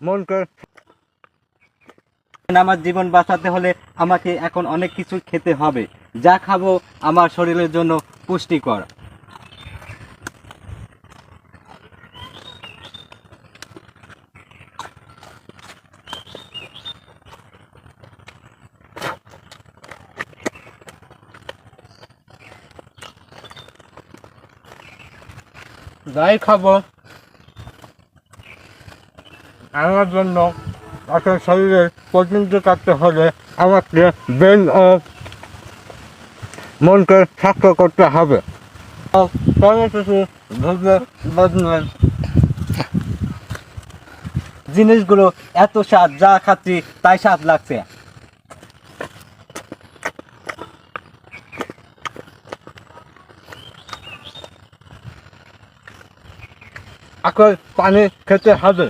মনকে। আমার জীবন বাঁচাতে হলে আমাকে এখন অনেক কিছু খেতে হবে, যা খাবো আমার শরীরের জন্য পুষ্টিকর। যাই খাবো আমার জন্য আপনার শরীরে প্রোটিন কাটতে হলে আমাকে ব্রেন ও মনকে স্বাস্থ্য করতে হবে। কোনো কিছু ভেবে বদলেন জিনিসগুলো এত স্বাদ, যা খাচ্ছি তাই স্বাদ লাগছে। এখন পানি খেতে হবে।